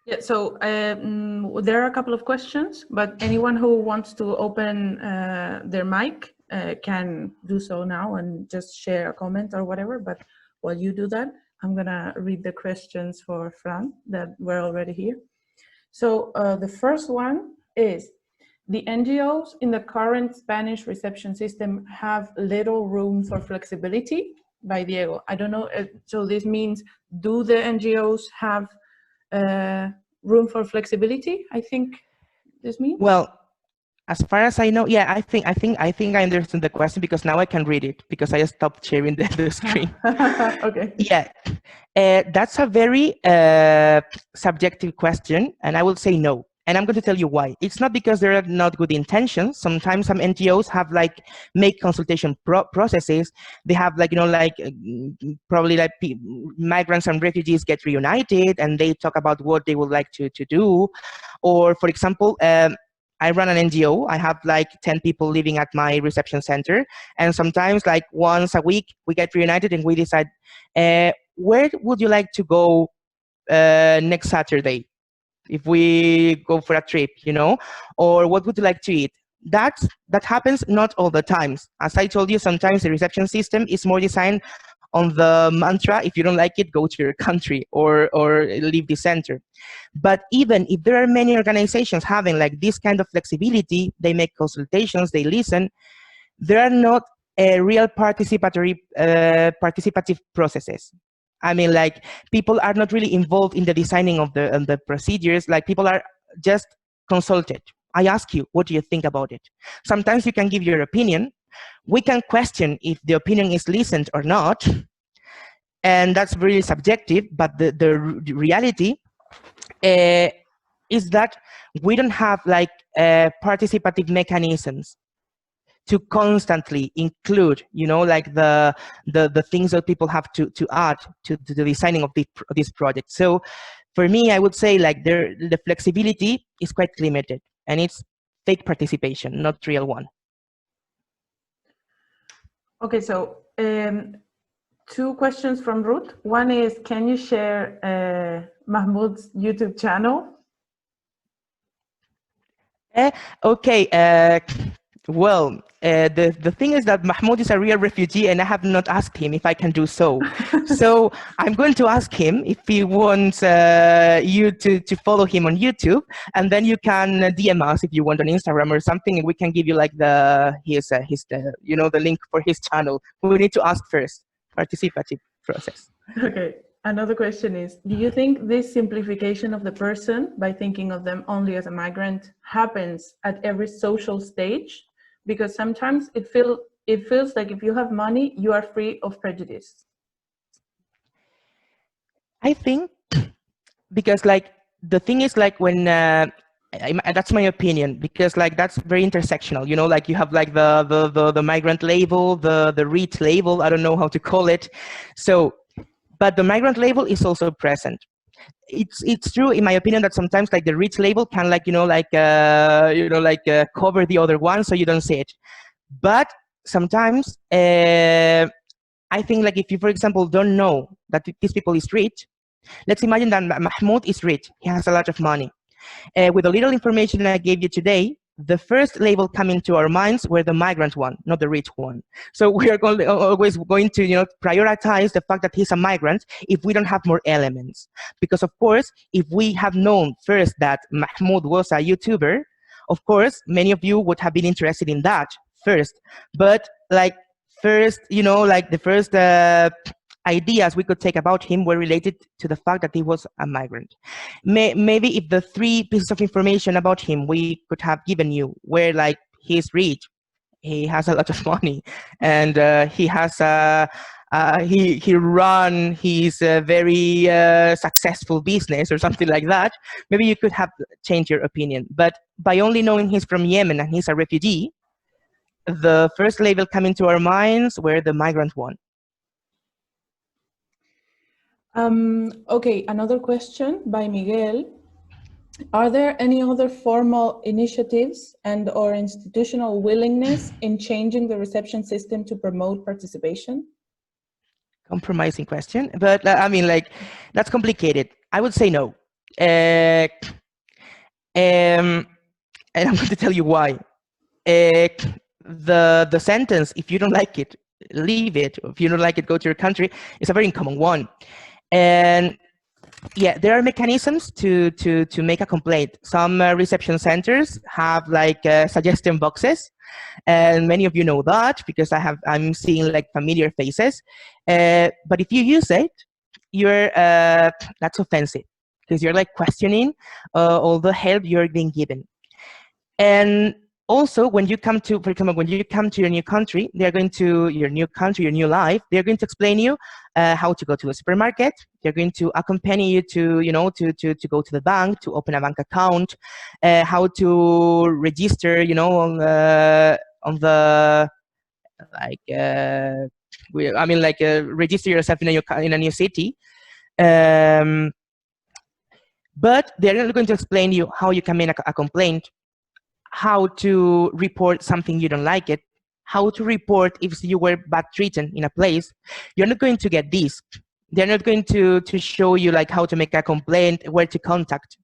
Yeah, so there are a couple of questions, but anyone who wants to open their mic can do so now and just share a comment or whatever. But while you do that, I'm going to read the questions for Fran that were already here. So the first one is, the NGOs in the current Spanish reception system have little room for flexibility? By Diego. I don't know. So this means, do the NGOs have room for flexibility, I think this means? Well, as far as I know, yeah, I think I understand the question, because now I can read it, because I stopped sharing the screen. Okay. Yeah, that's a very subjective question, and I will say no. And I'm going to tell you why. It's not because there are not good intentions. Sometimes some NGOs have like make consultation processes. They have like, probably like migrants and refugees get reunited and they talk about what they would like to do. Or for example, I run an NGO. I have like 10 people living at my reception center. And sometimes like once a week we get reunited and we decide, where would you like to go next Saturday? If we go for a trip, or what would you like to eat? That happens not all the times. As I told you, sometimes the reception system is more designed on the mantra, if you don't like it, go to your country or leave the center. But even if there are many organizations having like this kind of flexibility, they make consultations, they listen, there are not real participative processes. I mean, like, people are not really involved in the designing of the procedures. Like, people are just consulted. I ask you, what do you think about it? Sometimes you can give your opinion. We can question if the opinion is listened or not. And that's really subjective. But the reality is that we don't have like participative mechanisms to constantly include, like the things that people have to add to the designing of this project. So for me, I would say like the flexibility is quite limited, and it's fake participation, not real one. Okay, so two questions from Ruth. One is, can you share Mahmoud's YouTube channel? Okay. Well, the thing is that Mahmoud is a real refugee, and I have not asked him if I can do so. So I'm going to ask him if he wants you to follow him on YouTube, and then you can DM us if you want on Instagram or something, and we can give you like his the link for his channel. We need to ask first. Participative process. Okay. Another question is, do you think this simplification of the person by thinking of them only as a migrant happens at every social stage? Because sometimes it feels like if you have money, you are free of prejudice. I think because like the thing is like when that's my opinion, because like that's very intersectional, like you have like the migrant label, the rich label, I don't know how to call it. So but the migrant label is also present. It's true, in my opinion, that sometimes like the rich label can like cover the other one, so you don't see it. But sometimes I think like if you, for example, don't know that these people is rich, let's imagine that Mahmoud is rich, he has a lot of money. With the little information I gave you today, the first label coming to our minds were the migrant one, not the rich one. So we are always going to, prioritize the fact that he's a migrant if we don't have more elements. Because of course, if we have known first that Mahmoud was a YouTuber, of course, many of you would have been interested in that first. But like first, like the first ideas we could take about him were related to the fact that he was a migrant. Maybe if the 3 pieces of information about him we could have given you were like he's rich, he has a lot of money, and he has he run his very successful business or something like that, maybe you could have changed your opinion. But by only knowing he's from Yemen and he's a refugee, the first label coming to our minds were the migrant one. Okay, another question by Miguel. Are there any other formal initiatives and or institutional willingness in changing the reception system to promote participation? Compromising question, but I mean, like, that's complicated. I would say no. And I'm going to tell you why. The sentence, if you don't like it, leave it. If you don't like it, go to your country, is a very common one. And yeah, there are mechanisms to make a complaint. Some reception centers have like suggestion boxes, and many of you know that because I'm seeing like familiar faces. But if you use it, you're that's offensive because you're like questioning all the help you're being given. And also, when you come to, for example, when you come to your new country, they're going to your new country, your new life. They're going to explain you how to go to the supermarket. They're going to accompany you to, to go to the bank, to open a bank account, how to register, on the like, register yourself in a new city. But they're not going to explain you how you can make a complaint, how to report something you don't like it, how to report if you were bad treated in a place. You're not going to get this. They're not going to show you like how to make a complaint, where to contact.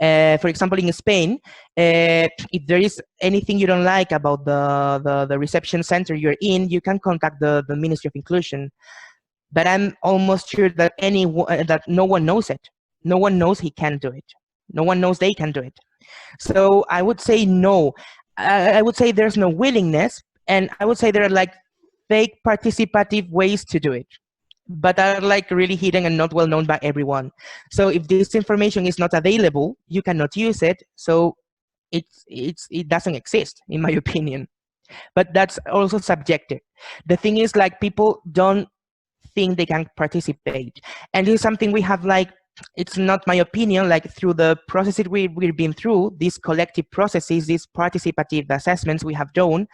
For example, in Spain, if there is anything you don't like about the reception center you're in, you can contact the Ministry of Inclusion. But I'm almost sure that that no one knows it. No one knows he can do it. No one knows they can do it. So I would say no. I would say there's no willingness, and I would say there are like fake participative ways to do it, but are like really hidden and not well known by everyone. So if this information is not available, you cannot use it. So it doesn't exist, in my opinion. But that's also subjective. The thing is, like, people don't think they can participate, and this is something we have like. It's not my opinion, like through the processes we've been through, these collective processes, these participative assessments we have done,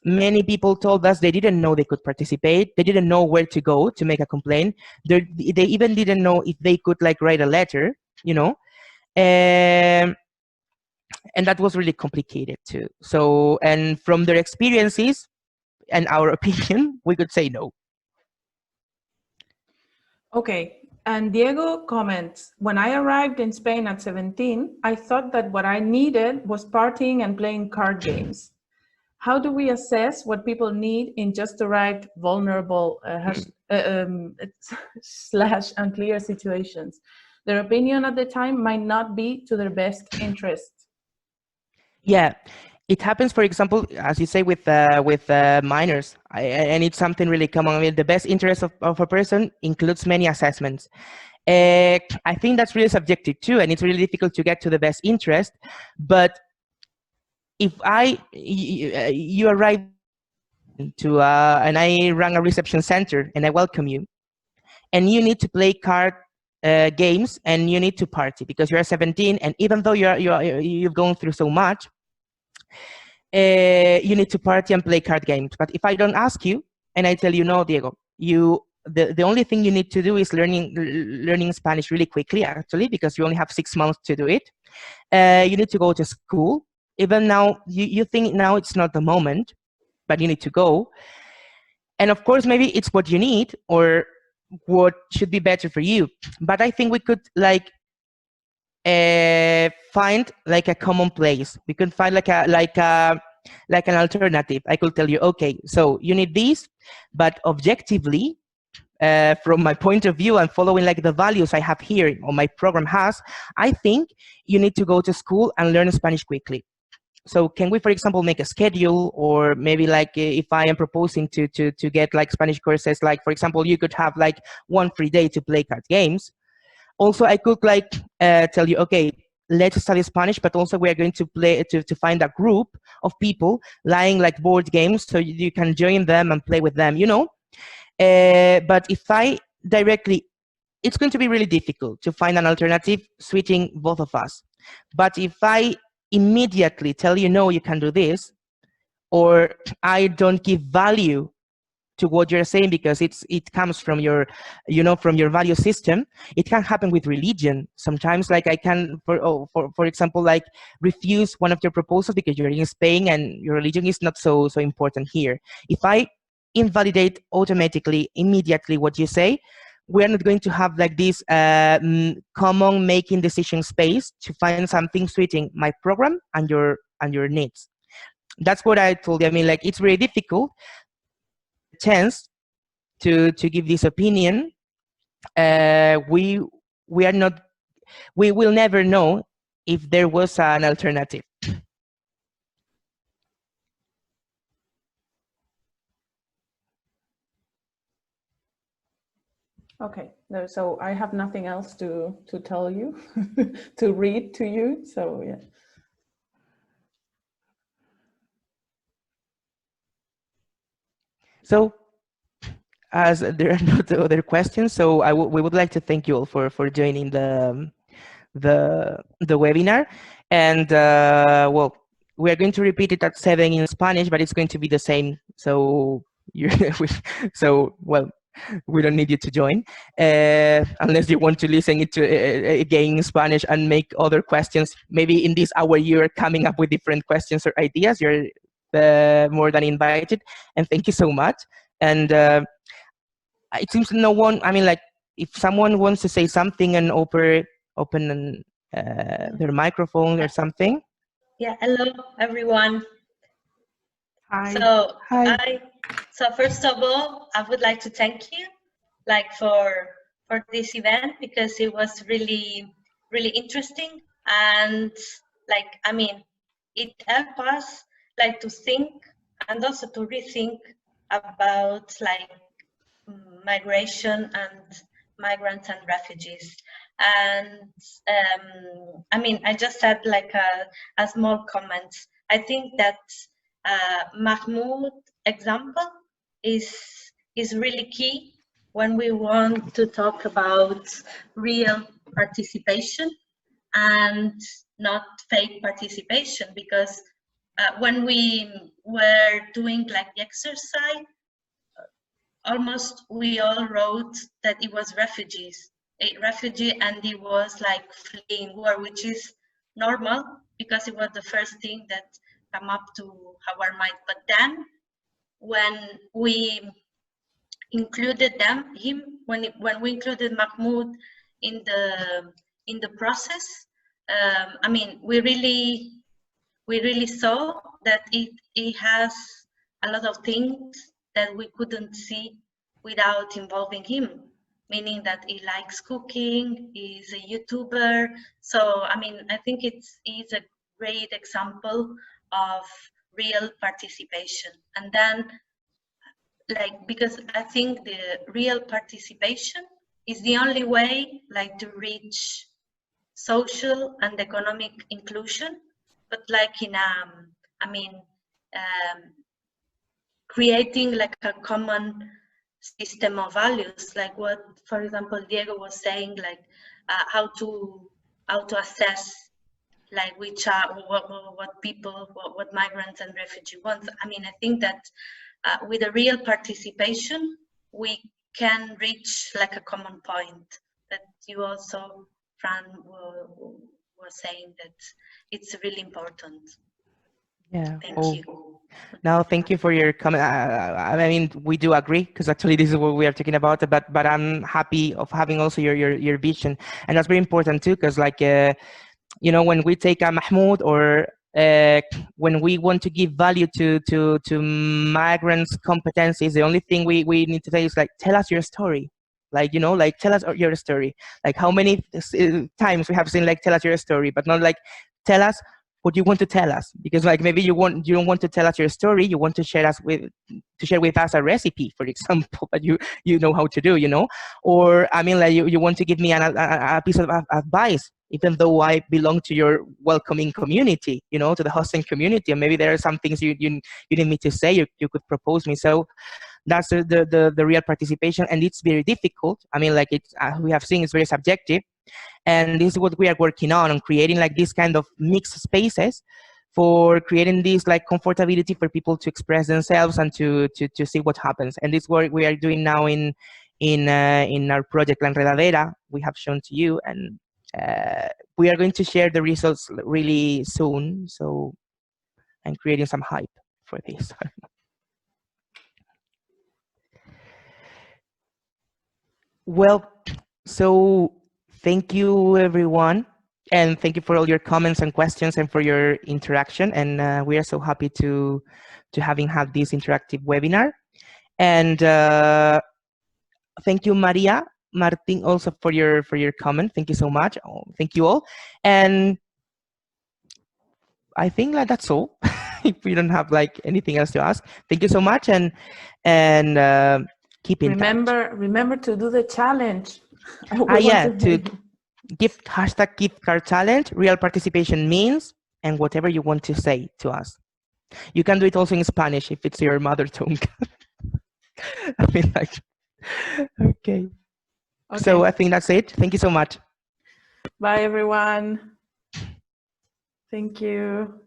many people told us they didn't know they could participate. They didn't know where to go to make a complaint. They even didn't know if they could like write a letter, and that was really complicated too. So, and from their experiences and our opinion, we could say no. Okay. And Diego comments, when I arrived in Spain at 17, I thought that what I needed was partying and playing card games. How do we assess what people need in just the right vulnerable / unclear situations? Their opinion at the time might not be to their best interest. Yeah. It happens, for example, as you say, with minors, and it's something really common. I mean, the best interest of a person includes many assessments. I think that's really subjective too, and it's really difficult to get to the best interest. But if you arrive to and I run a reception center and I welcome you, and you need to play card games and you need to party because you're 17, and even though you've gone through so much. You need to party and play card games. But if I don't ask you and I tell you, no, Diego, the only thing you need to do is learning Spanish really quickly, actually, because you only have 6 months to do it. You need to go to school. Even now, you think now it's not the moment, but you need to go. And of course, maybe it's what you need or what should be better for you. But I think we could like find like a common place. We can find like an alternative. I could tell you, okay, so you need this, but objectively, from my point of view and following like the values I have here or my program has, I think you need to go to school and learn Spanish quickly. So can we, for example, make a schedule, or maybe like if I am proposing to get like Spanish courses, like for example, you could have like one free day to play card games. Also, I could like tell you, okay, let's study Spanish, but also we are going to play to find a group of people playing like board games, so you can join them and play with them, you know. But if I directly, it's going to be really difficult to find an alternative suiting both of us. But if I immediately tell you, no, you can do this, or I don't give value to what you're saying because it comes from your, you know, from your value system. It can happen with religion sometimes. Like I can, for example, like refuse one of your proposals because you're in Spain and your religion is not so important here. If I invalidate automatically immediately what you say, we're not going to have like this common making decision space to find something suiting my program and your needs. That's what I told you. I mean, like, it's very difficult chance to give this opinion. We are not, we will never know if there was an alternative. Okay, no, so I have nothing else to tell you, to read to you. So yeah. So as there are no other questions, so we would like to thank you all for joining the webinar. And well, we are going to repeat it at 7 in Spanish, but it's going to be the same. So you so well, we don't need you to join unless you want to listen it to again in Spanish and make other questions. Maybe in this hour you're coming up with different questions or ideas. You're more than invited, and thank you so much. And it seems no one, I mean, like, if someone wants to say something and open their microphone or something. Yeah, hello everyone. Hi. Hi. So first of all, I would like to thank you, like, for this event, because it was really interesting, and like, I mean, it helped us like to think and also to rethink about like migration and migrants and refugees. And I mean, I just had like a small comment. I think that Mahmoud example is really key when we want to talk about real participation and not fake participation, because when we were doing like the exercise, almost we all wrote that it was a refugee, and it was like fleeing war, which is normal because it was the first thing that come up to our mind. But then when we included when we included Mahmoud in the process, I mean, we really saw that it has a lot of things that we couldn't see without involving him, meaning that he likes cooking, he's a YouTuber. So, I mean, I think it's a great example of real participation. And then, like, because I think the real participation is the only way, like, to reach social and economic inclusion, but like in I mean, creating like a common system of values, like what, for example, Diego was saying, like how to assess like which are what people, what migrants and refugees want. I mean, I think that with a real participation, we can reach like a common point that you also, Fran, was saying that it's really important. Yeah. Thank you. No, thank you for your comment. I mean, we do agree because actually this is what we are talking about. But I'm happy of having also your vision, and that's very important too. Because like you know, when we take a Mahmoud or when we want to give value to migrants' competencies, the only thing we need to say is like, tell us your story. Like, you know, like tell us your story. Like how many times we have seen like tell us your story, but not like tell us what you want to tell us, because like maybe you don't want to tell us your story, you want to share with us a recipe, for example, that you know how to do, you know. Or I mean, like you want to give me a piece of advice, even though I belong to your welcoming community, you know, to the hosting community, and maybe there are some things you need me to say, you could propose me. So that's the real participation, and it's very difficult. I mean, like it's we have seen it's very subjective, and this is what we are working on creating like this kind of mixed spaces for creating this like comfortability for people to express themselves and to see what happens. And this work we are doing now in our project La Enredadera, we have shown to you, and we are going to share the results really soon. So I'm creating some hype for this. Well, so thank you everyone, and thank you for all your comments and questions and for your interaction. And we are so happy to having had this interactive webinar. And thank you, Maria Martin, also for your comment. Thank you so much. Oh, thank you all. And I think like that's all. If we don't have like anything else to ask, thank you so much, and keep in touch. Remember to do the challenge. Yeah, to give hashtag gift card challenge. Real participation means, and whatever you want to say to us. You can do it also in Spanish if it's your mother tongue. I mean, like, okay. So I think that's it. Thank you so much. Bye, everyone. Thank you.